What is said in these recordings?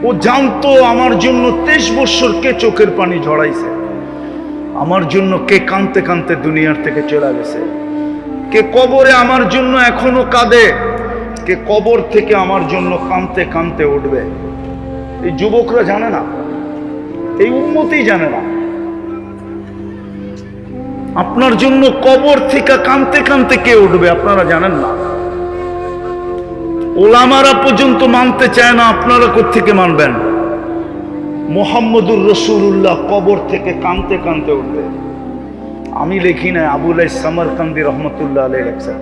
ও জানতো আমার জন্য 23 বছর কে চোখের পানি ঝরাইছে, আমার জন্য কে কাঁদতে কাঁদতে দুনিয়ার থেকে চলে গেছে, কে কবরে আমার জন্য এখনো কাঁদে, কে কবর থেকে আমার জন্য কাঁদতে কাঁদতে উঠবে। এই যুবকরা জানে না, এই উম্মতই জানে না। আপনার জন্য কবর থেকে কাঁদতে কাঁদতে কে উঠবে আপনারা জানেন না। ওলামারা পর্যন্ত মানতে চায় না, আপনারা কোত্থেকে মানবেন? মুহাম্মদুর রাসূলুল্লাহ কবর থেকে কাঁদতে কাঁদতে উঠবে। আমি লিখি না, আবুল সামারকান্দি রহমতুল্লাহ আলাইহি লেখছেন,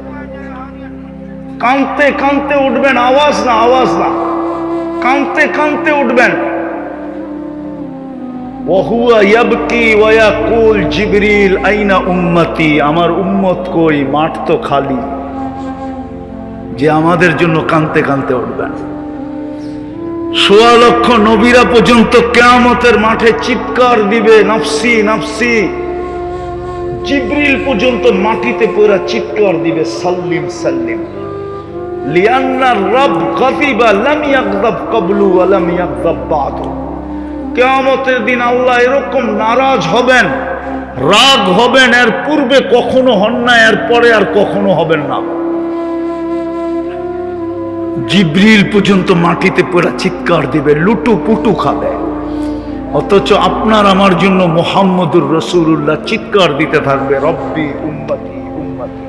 কাঁদতে কাঁদতে উঠবেন, আওয়াজ না, আওয়াজ না, কাঁদতে কাঁদতে উঠবেন। ওয়াহুয়া ইয়াবকি ওয়া ইয়াকুল জিবরিল আইনা উম্মতি, আমার উম্মত কই, মাঠ তো খালি, যে আমাদের জন্য কাঁদতে কাঁদতে উঠবেন। ১৬ লক্ষ নবীরা পর্যন্ত কিয়ামতের মাঠে চিৎকার দিবে, নফসি নফসি। জিবরিল পর্যন্ত মাটিতে পড়ে চিৎকার দিবে, সাল্লিম সাল্লিম, লিআন্না রাব গাযিবা লাম ইয়াগযাব ক্বাবলু ওয়া লাম ইয়াগযাব বা'দু। কিয়ামতের দিন আল্লাহ এরকম নারাজ হবেন, রাগ হবেন, এর পূর্বে কখনো হন না, এর পরে আর কখনো হবেন না। জিবরিল পর্যন্ত মাটিতে পড়ে চিৎকার দিবে, লুটু পুটু খাবে। অথচ আপনার আমার জন্য মুহাম্মদুর রাসূলুল্লাহ চিৎকার দিতে থাকবে, রব্বি উম্মতি উম্মতি,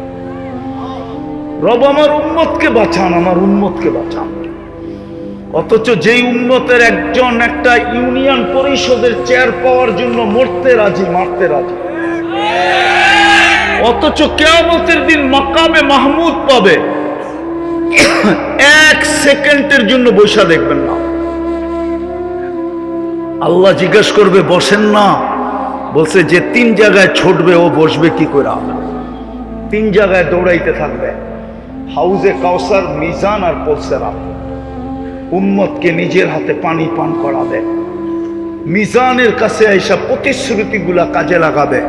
রব আমার উম্মতকে বাঁচান, আমার উম্মতকে বাঁচান। অথচ যেই উম্মতের একজন একটা ইউনিয়ন পরিষদের চেয়ার পাওয়ার জন্য মরতে রাজি, মারতে রাজি, অথচ কিয়ামতের দিন মাকামে মাহমুদ পাবে, 1 সেকেন্ডের জন্য বৈশা দেখবেন না। আল্লাহ জিজ্ঞেস করবে, বসেন না? বলছে যে 3 জায়গায় ছুটবে ও বসবে কি করে? 3 জায়গায় দৌড়াইতে থাকবে, হাউজে কাউসার, মিজান আর পলসেরাত। উম্মতকে নিজের হাতে পানি পান করাবে, মিজানের কাছে এসব প্রতিশ্রুতিগুলা কাজে লাগাবে,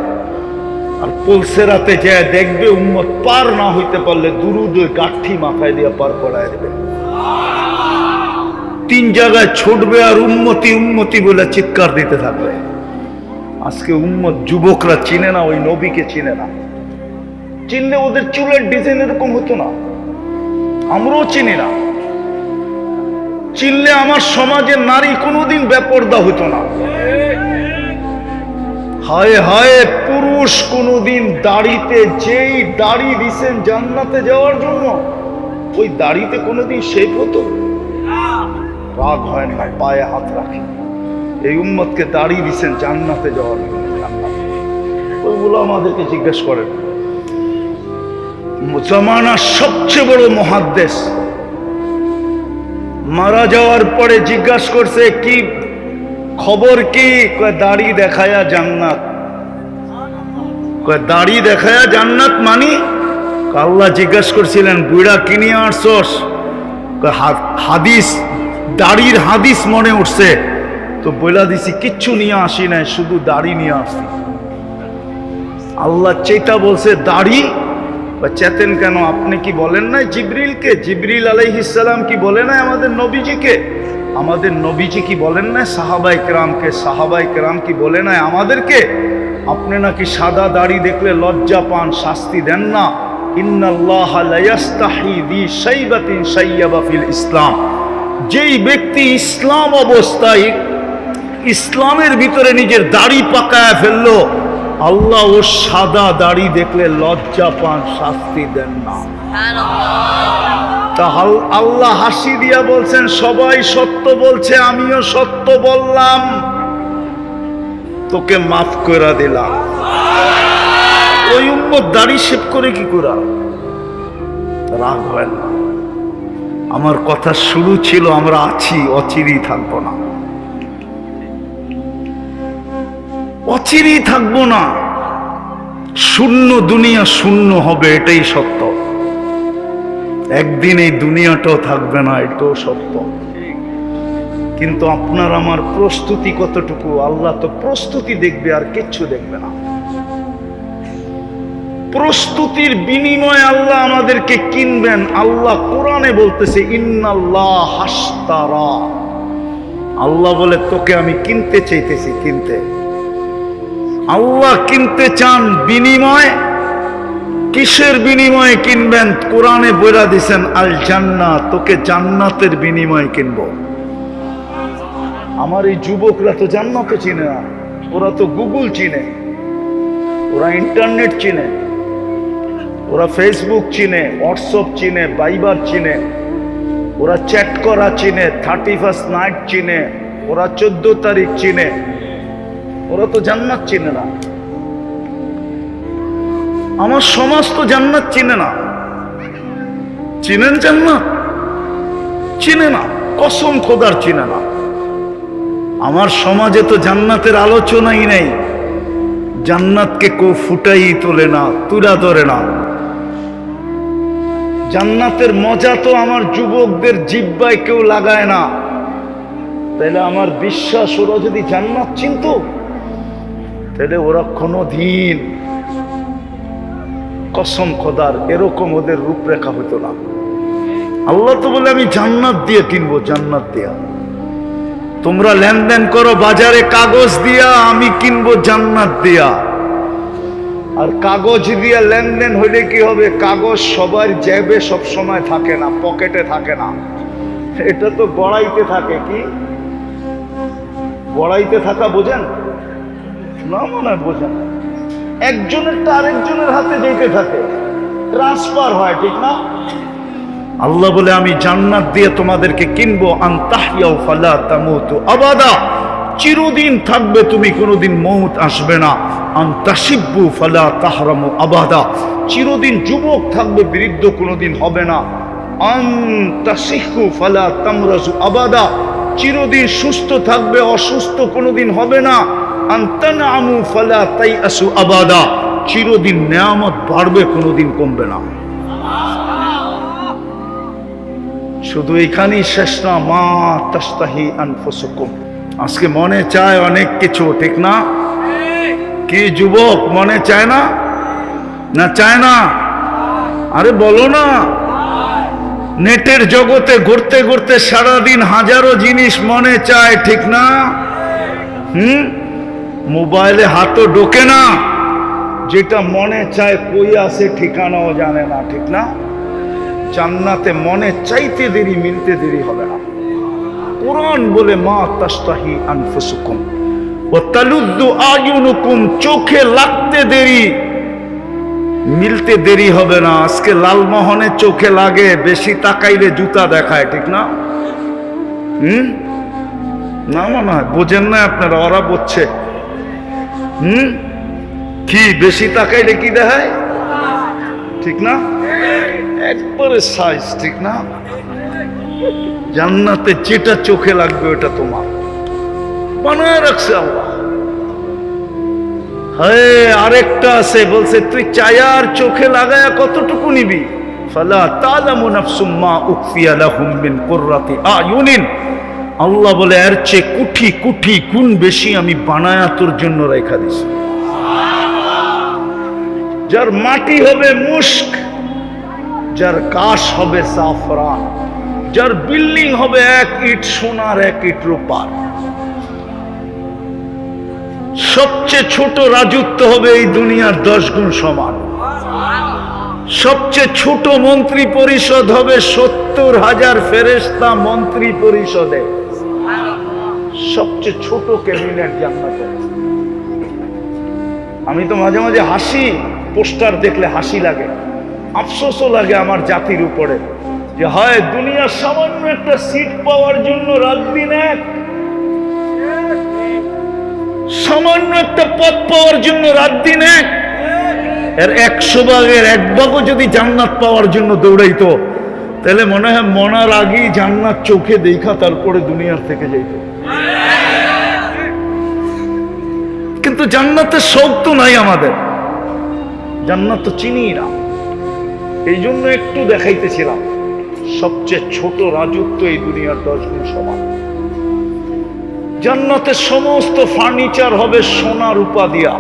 আর পলসেরাতে যায় দেখবে উম্মত পার না হইতে পারলে দুরুদ গাঠি মাথায় দিয়ে পার করায় দেবে। 3 জায়গায় ছুটবে আর উম্মতি উম্মতি বলে চিৎকার দিতে থাকবে। আজকে উম্মত যুবকরা চিনে না, ওই নবীকে চিনে না। চিনলে ওদের চুলের ডিজাইন এরকম হতো না, আমরাও চিনি না। চিনলে আমার সমাজের নারী কোনোদিন বেপরদা হতো না। হায় হায়, পুরুষ কোনোদিন দাড়িতে, যেই দাড়ি দিছেন জান্নাতে যাওয়ার জন্য, ওই দাড়িতে কোনোদিন শেভ হতো? রাগ হয় না, পায়ে হাত রাখে। এই উম্মতকে দাড়ি দিছেন জান্নাতে যাওয়ার জন্য। ওইগুলো আমাদেরকে জিজ্ঞেস করেন। জামানার সবচেয়ে বড় মুহাদ্দিস মারা যাওয়ার পরে জিজ্ঞাসা করছে, কি খবর কি? দাড়ি দেখায়া জান্নাত। দাড়ি দেখায়া জান্নাত মানি? আল্লাহ জিজ্ঞাসা করছিলেন, বুড়া কিনে আসছস? হাদিস, দাড়ির হাদিস মনে উঠছে তো বইলা দিছি, কিচ্ছু নিয়ে আসি নাই, শুধু দাড়ি নিয়ে আসছি। আল্লাহ চেতা বলছে দাড়ি? চেতেন কেন? আপনি কি বলেন নাই জিবরিলকে? জিবরিল আলাইহিস সালাম কি বলে নাই আমাদের নবীজিকে? আমাদের নবীজি কি বলেন নাই সাহাবায়ে কেরামকে? সাহাবায়ে কেরাম কি বলে নাই আমাদেরকে? আপনি নাকি সাদা দাড়ি দেখলে লজ্জা পান, শাস্তি দেন না? ইন্নাল্লাহা লা ইয়াস্তাহি বি শাইবাতিন শাইয়াবা ফিল ইসলাম। যেই ব্যক্তি ইসলাম অবস্থায়, ইসলামের ভিতরে নিজের দাড়ি পাকায় ফেললো, আল্লাহ ও সাদা দাড়ি দেখলে লজ্জা পান, শাস্তি দেন না। তা আল্লাহ হাসি দিয়া বলছেন, সবাই সত্য বলছে, আমিও সত্য বললাম, তোকে মাফ করে দিলাম। ওই উম্মত দাড়ি শেভ করে কি করে? রাগ হয় না। আমার কথা শুরু ছিল, আমরা আছি, অচিরেই থাকবো না, অচিরেই থাকবো না। শূন্য দুনিয়া শূন্য হবে, এটাই সত্য। একদিন এই দুনিয়াটাও থাকবে না, এটাও সত্য। কিন্তু আপনার আমার প্রস্তুতি কতটুকু? আল্লাহ তো প্রস্তুতি দেখবে, আর কিচ্ছু দেখবে না। প্রস্তুতির বিনিময়ে আল্লাহ আমাদেরকে কিনবেন। আল্লাহ কোরআনে বলতেছে, ইন্নাল্লাহ হাশতারা, আল্লাহ বলে তোকে আমি কিনতে চাইতেছি, কিনতে। আল্লাহ কিনতে চান, বিনিময় কিসের বিনিময়ে কিনবেন? কোরআনে বলে দিয়েছেন আল জান্নাত, তোকে জান্নাতের বিনিময়ে কিনবো। আমার এই যুবকরা তো জান্নাত চিনে না, ওরা তো গুগল চিনে, ওরা ইন্টারনেট চিনে, ওরা ফেসবুক চিনে, হোয়াটসঅ্যাপ চিনে, ভাইবার চিনে, ওরা চ্যাট করা চিনে, 31st নাইট চিনে, ওরা 14 তারিখ চিনে, ওরা তো জান্নাত চিনে না। আমার সমাজ তো জান্নাত চিনে না। চিনেন জান্নাত? চিনে না, কসম খোদার চিনে না। আমার সমাজে তো জান্নাতের আলোচনাই নেই। জান্নাতকে কেউ ফুটাই তোলে না, তুলা ধরে না। জান্নাতের মজা তো আমার যুবকদের জিহ্বায় কেউ লাগায় না। তাহলে আমার বিশ্বাস, ওরা যদি জান্নাত চিনত তাহলে ওরা কোনোদিন, কসম খোদার, এরকম ওদের রূপরেখা হতো না। আল্লাহ তো বলে আমি জান্নাত দিয়ে কিনবো, জান্নাত দিয়া। তোমরা লেনদেন করো বাজারে কাগজ দিয়া, আমি কিনবো জান্নাত দিয়া। আর কাগজ দিয়ে লেনদেন হইলে কি হবে? কাগজ সবার জ্যাবে সব সময় থাকে না, পকেটে থাকে না। এটা তো গড়াইতে থাকে। কি গড়াইতে থাকা বোঝেন না? মনে হয় বোঝেন। একজনের তো আরেকজনের হাতে যেতে থাকে, ট্রান্সফার হয়, ঠিক না? আল্লাহ বলে আমি জান্নাত দিয়ে তোমাদেরকে কিনবো। আনতাহিয়াউ ফালা তামুতু আবাদা, চিরদিন থাকবে তুমি, কোনোদিন মৌত আসবে না। আনতাশিব্বু ফালা তাহরামু আবাদা, চিরদিন যুবক থাকবে, বৃদ্ধ কোনোদিন হবে না। আনতাসিহু ফালা তামরাজু আবাদা, চিরদিন সুস্থ থাকবে, অসুস্থ কোনোদিন হবে না। আনতানামু ফালা তাইআসু আবাদা, চিরদিন নেয়ামত বাড়বে, কোনোদিন কমবে না। শুধু এখানেই শেষ না। মা তাস্তাহি আনফুসুকুম, আজকে মনে চায় অনেক কিছু, ঠিক না? কি যুবক, মনে চায় না? না চায় না? আরে বলো না। নেটের জগতে ঘুরতে ঘুরতে সারাদিন হাজারো জিনিস মনে চায়, ঠিক না? মোবাইলে হাতও ঢোকে না, যেটা মনে চায় কই আছে ঠিকানাও জানে না, ঠিক না? জান্নাতে মনে চাইতে দেরি, মিলতে দেরি হবে না। কুরআন বলে মা তাস্তাহি আনফুসুকুম ওয়া তালুদ্দু আয়ুনুকুম, চোখে লাগতে দেরি, মিলতে দেরি হবে না। আজকে লালমোহনে চোখে লাগে, বেশি তাকাইলে জুতা দেখায়, ঠিক না? না মনে হয় বোঝেন না আপনারা, ওরা বুঝছে। কি বেশি তাকাইলে কি দেখায়, ঠিক না? একবারে সাইজ, ঠিক না? জান্নাতে যেটা চোখে লাগবে ওটা তোমার বানায় রাখছে আল্লাহ। হ্যাঁ, আরেকটা আছে, বলছে তুই চায়ার চোখে লাগায়া কতটুকু নিবি? ফালা তালামু নাফসুম মা উখফিয়া লাহুম মিন কুররাতি আয়ুনিন, আল্লাহ বলে এর চেয়ে কোটি কোটি গুণ বেশি আমি বানায়া তোর জন্য রেখা দিছি। যার মাটি হবে মুস্ক, যার কাশ হবে জাফরান, যার বিল্ডিং হবে 1 ইট সোনার 1 ইট রূপার। সবচেয়ে ছোট রাজত্ব হবে এই দুনিয়ার 10 গুণ সমান। সবচেয়ে ছোট মন্ত্রী পরিষদ হবে 70,000 ফেরেশতা মন্ত্রী পরিষদে। সবচেয়ে ছোট ক্যাবিনেট জান্নাতে। আমি তো মাঝে মাঝে হাসি, পোস্টার দেখলে হাসি লাগে, আফসোসও লাগে আমার জাতির উপরে, যে হয় দুনিয়ার সামান্য একটা সিট পাওয়ার জন্য রাত দিন এক, সামান্য একটা পদ পাওয়ার জন্য রাত দিন এক। এর 100 ভাগের 1 ভাগও যদি জান্নাত পাওয়ার জন্য দৌড়াইতো, তাহলে মনে হয় মনার আগেই জান্নাত চোখে দেখা তারপরে দুনিয়ার থেকে যাইত। কিন্তু জান্নাতের শৌক তো নাই আমাদের, জান্নাত তো চিনি না। এই জন্য একটু দেখাইতেছিলাম, সবচেয়ে ছোট রাজত্ব এই দুনিয়ার 10 গুণ সমান। জান্নাতের সমস্ত ফার্নিচার হবে সোনা রূপা দিয়া,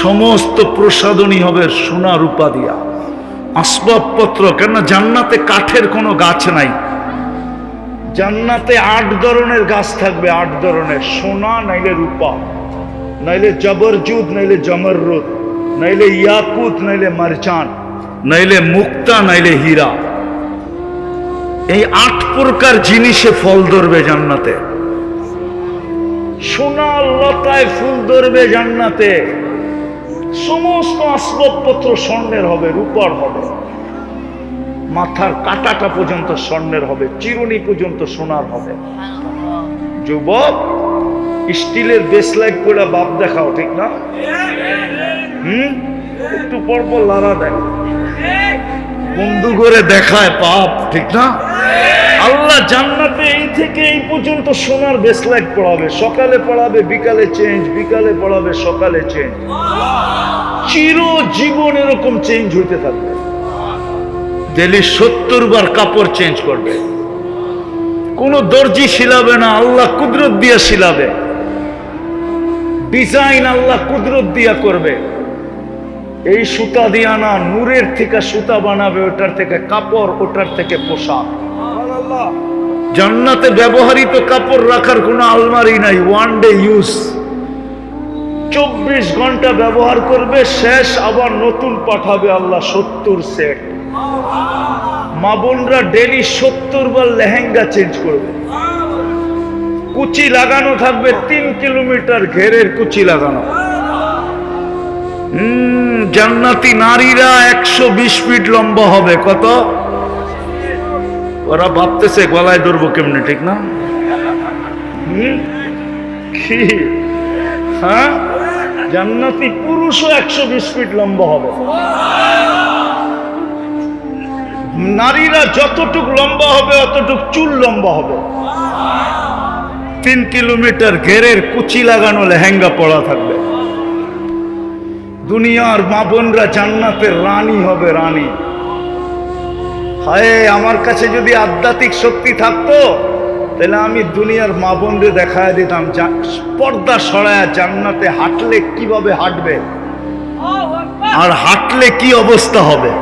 সমস্ত প্রসাধনী হবে সোনা রূপা দিয়া, আসবাবপত্র। কেন? জান্নাতে কাঠের কোনো গাছ নাই, জান্নাতে 8 ধরনের গাছ থাকবে, 8 ধরনের, সোনা নাইলে রূপা, নাইলে জবরজুদ, নাইলে জমররুদ, নাইলে ইয়াকুত, নাইলে মারজান, নাইলে মুক্তা, নাইলে হীরা। এই 8 প্রকার জিনিসে ফল ধরবে জান্নাতে। সোনা লতায় ফুল ধরবে জান্নাতে। সমস্ত আসবাবপত্র স্বর্ণের হবে, রূপার হবে, মাথার কাঁটাটা পর্যন্ত স্বর্ণের হবে, চিরুনি পর্যন্ত সোনার হবে। যুবক, স্টিলের বেসলাইট করে বাপ দেখাও, ঠিক না? একটু পর পর লারা দেয়, বন্ধু করে দেখায় পাপ, ঠিক না? আল্লাহ জান্নাতে এই থেকে এই পর্যন্ত সোনার বেসলাইট পড়াবে, সকালে পড়াবে, বিকালে চেঞ্জ, বিকালে পড়াবে, সকালে চেঞ্জ, চিরজীবন এরকম চেঞ্জ হইতে থাকবে। ডেলি 70 বার কাপড় চেঞ্জ করবে, কোন দর্জি শিলাবে না, আল্লাহ কুদরত দিয়া শিলাবে। ডিজাইন আল্লাহ কুদরত দিয়া করবে। এই সুতা দিয়া না, নূরের থেকে সুতা বানাবে, ওটার থেকে কাপড়, ওটার থেকে পোশাক। জান্নাতে ব্যবহৃত কাপড় রাখার কোনো আলমারি নাই, ওয়ান ডে ইউজ, 24 ঘন্টা ব্যবহার করবে, শেষ আবার নতুন পাঠাবে আল্লাহ 70 সেট। মা বোনরা ডেলি 70 বার লেহেঙ্গা চেঞ্জ করবে। কুচি লাগানো থাকবে, 3 কিলোমিটার ঘেরের কুচি লাগানো। জান্নাতি নারীরা 120 ফিট লম্বা হবে। কত? ওরা ভাবতেছে গলায় ধরবো কেমনে, ঠিক না? কি? হ্যাঁ, জান্নাতি পুরুষও 120 ফিট লম্বা হবে। নারীরা যতটুক লম্বা হবে অতটুক চুল লম্বা হবে। 3 কিলোমিটার ঘেরের কুচি লাগানো লেহেঙ্গা পরা থাকবে। দুনিয়ার মা বোনরা জান্নাতের রানী হবে, রানী। হায়, আমার কাছে যদি আধ্যাত্মিক শক্তি থাকতো তাহলে আমি দুনিয়ার মা বোনদের দেখায় দিতাম পর্দা সরায়া জান্নাতে হাঁটলে কিভাবে হাঁটবে আর হাঁটলে কি অবস্থা হবে।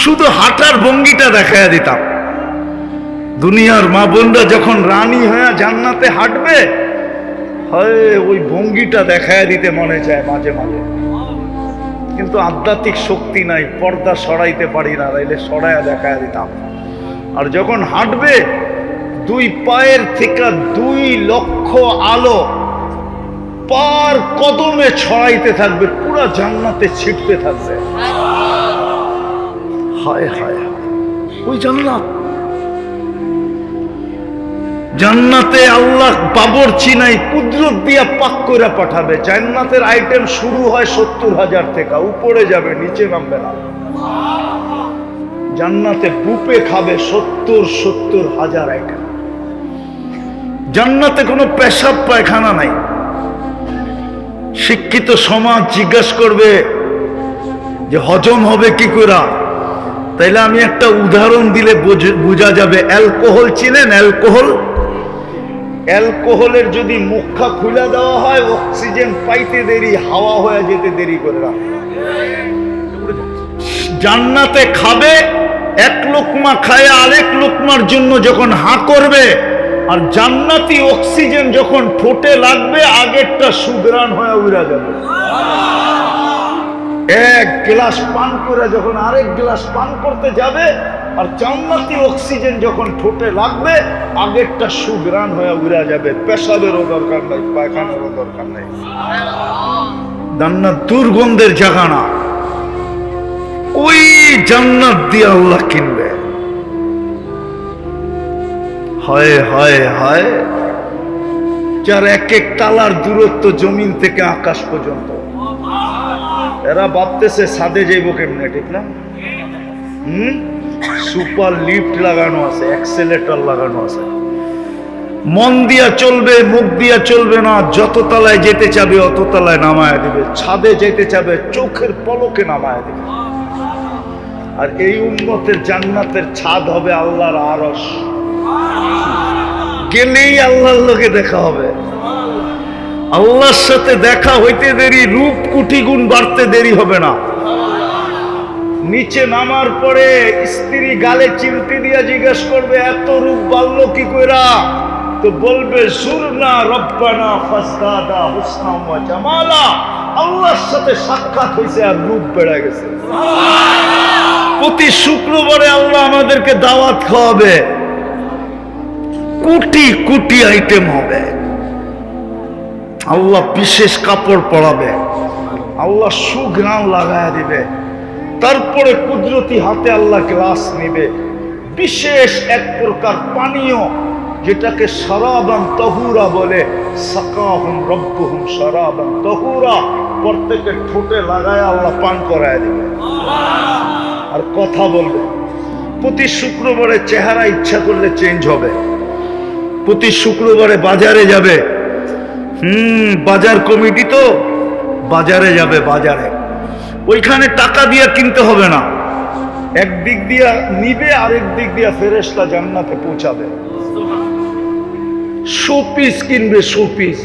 শুধু হাঁটার ভঙ্গিটা দেখায় দিতাম। দুনিয়ার মা বোনরা যখন রানী হয়ে জান্নাতে হাঁটবে, হয় ওই ভঙ্গিটা দেখায় দিতে মনে চায় মাঝে মাঝে, কিন্তু আধ্যাত্মিক শক্তি নাই, পর্দা সরাইতে পারি না, তাইলে সরাইয়া দেখায় দিতাম। আর যখন হাঁটবে, 2 পায়ের থেকে 2 লক্ষ আলো পার কদমে ছড়াইতে থাকবে, পুরা জান্নাতে ছিটতে থাকবে। হায় হায়, ওই জান্নাত। জান্নাতে আল্লাহ বাবরচি নাই, কুদরত দিয়া পাক করে পাঠাবে। জান্নাতের আইটেম শুরু হয় 70,000 থেকে, উপরে যাবে, নিচে নামবে না। জান্নাতে বুফে খাবে 70,000 আইটেম। জান্নাতে কোনো পেশাব পায়খানা নাই। শিক্ষিত সমাজ জিজ্ঞাসা করবে যে হজম হবে কি করে, তাইলে আমি একটা উদাহরণ দিলে বোঝা যাবে। অ্যালকোহল চিনেন? অ্যালকোহল, অ্যালকোহলের যদি মুখা খুলে দেওয়া হয়, অক্সিজেন পাইতে দেরি, হাওয়া হয়ে যেতে দেরি করে না। জান্নাতে খাবে, 1 লোকমা খায় আরেক লোকমার জন্য যখন হাঁ করবে, আর জান্নাতি অক্সিজেন যখন ঠোঁটে লাগবে, আগেরটা সুগ্রাণ হয়ে উড়া যাবে। 1 গ্লাস পান করে যখন আরেক গ্লাস পান করতে যাবে, আর জান্নাতি অক্সিজেন যখন ঠোঁটে লাগবে, আগেরটা সুগ্রাণ হয়ে উড়া যাবে। পেশাবেরও দরকার নাই, পায়খানারও দরকার নাই। জান্নাত দুর্গন্ধের জায়গা না, ওই জান্নাত দিয়ে আল্লাহ কিনবে। হায় হায় হায়, যার 1 তালার দূরত্ব জমিন থেকে আকাশ পর্যন্ত। এরা ভাবতেছে ছাদে যাইব কেমনে, ঠিক না? সুপার লিফট লাগানো আছে, অ্যাক্সেলেটর লাগানো আছে। মন দিয়া চলবে, মুখ দিয়া চলবে না। যত তলায় যেতে চাবে অত তলায় নামায় দিবে। ছাদে যেতে চাবে, চোখের পলকে নামায় দিবে। আর এই উম্মতের জান্নাতের ছাদ হবে আল্লাহর আরশ। গেলেই আল্লাহর লোকে দেখা হবে। আল্লাহর সাথে দেখা হইতে দেরি, রূপ কোটি গুণ বাড়তে দেরি হবে না। নিচে নামার পরে স্ত্রী গালে চিমটি দিয়া জিজ্ঞেস করবে এত রূপ বাড়লো কি কইরা? তো বলবে জুরনা রব্বানা ফাজদাদা হুসনা ওয়া জামালা, আল্লাহর সাথে সাক্ষাৎ হয়েছে আর রূপ বেড়ে গেছে। প্রতি শুক্রবারে আল্লাহ আমাদেরকে দাওয়াত খাওয়াবে, কোটি কোটি আইটেম হবে। আল্লাহ বিশেষ কাপড় পরাবে, আল্লাহ সুঘ্রাণ লাগায় দিবে, তারপরে কুদরতি হাতে আল্লাহ গ্লাস নিবে, বিশেষ এক প্রকার পানীয় যেটাকে শারাবান তাহুরা বলে, সাকাহুম রব্বুহুম শারাবান তাহুরা, প্রত্যেকের ঠোঁটে লাগায় আল্লাহ পান করায় দিবে আর কথা বলবে। প্রতি শুক্রবারে চেহারা ইচ্ছা করলে চেঞ্জ হবে। প্রতি শুক্রবারে বাজারে যাবে, বাজার কমিটি তো বাজারে যাবে, বাজারে ওইখানে টাকা দিয়ে কিনতে হবে না, একদিক দিয়া নিবে আরেক দিক দিয়া ফেরেশতা জান্নাতে পৌঁছাবে। শোপিস কিনবে, শোপিস,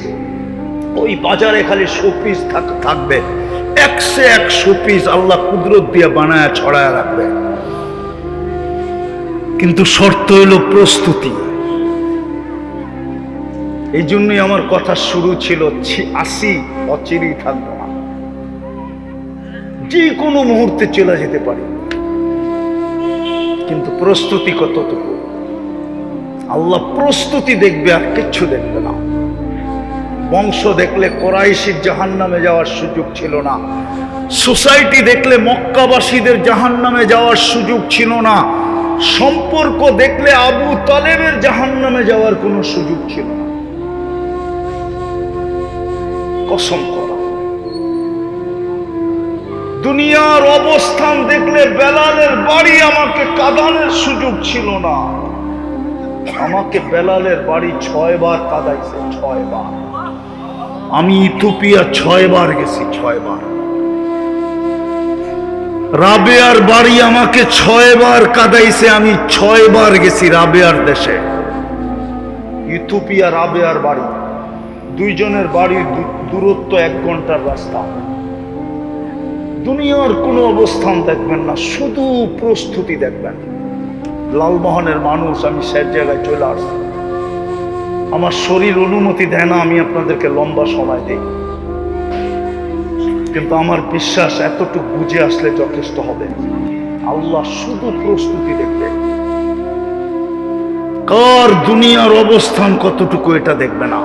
ওই বাজারে খালি শোপিস থাকবে, একশে এক শোপিস আল্লাহ কুদরত দিয়ে বানায় ছড়ায় রাখবে। কিন্তু শর্ত হলো প্রস্তুতি। এই জন্যই আমার কথা শুরু ছিল, আসি অচিরেই থাকবো না, যে কোনো মুহূর্তে চলে যেতে পারি, কিন্তু প্রস্তুতি কতটুকু? আল্লাহ প্রস্তুতি দেখবে আর কিচ্ছু দেখবে না। বংশ দেখলে কোরাইশির জাহান্নামে যাওয়ার সুযোগ ছিল না, সোসাইটি দেখলে মক্কাবাসীদের জাহান্নামে যাওয়ার সুযোগ ছিল না, সম্পর্ক দেখলে আবু তালেবের জাহান্নামে যাওয়ার কোনো সুযোগ ছিল না। কসম করা, দুনিয়ার অবস্থান দেখলে বেলালের বাড়ি আমাকে কাঁদানোর সুযোগ ছিল না, আমাকে বেলালের বাড়ি 6 বার কাঁদাইছে, 6 বার। আমি ইথিওপিয়া 6 বার গেছি, 6 বার। রাবেয়ার বাড়ি আমাকে 6 বার কাঁদাইছে, আমি 6 বার গেছি রাবেয়ার দেশে। ইথিওপিয়া রাবেয়ার বাড়ি, দুইজনের বাড়ির দূরত্ব 1 ঘন্টার রাস্তা। দুনিয়ার কোনো অবস্থান দেখবেন না, শুধু প্রস্তুতি দেখবেন। লালমোহনের মানুষ, আমি সেই জায়গায় চলে আসছি, আমার শরীর অনুমতি দেয় না আমি আপনাদেরকে লম্বা সময় দিই, কিন্তু আমার বিশ্বাস এতটুকু বুঝে আসলে যথেষ্ট হবে। আল্লাহ শুধু প্রস্তুতি দেখবে, কার দুনিয়ার অবস্থান কতটুকু এটা দেখবে না।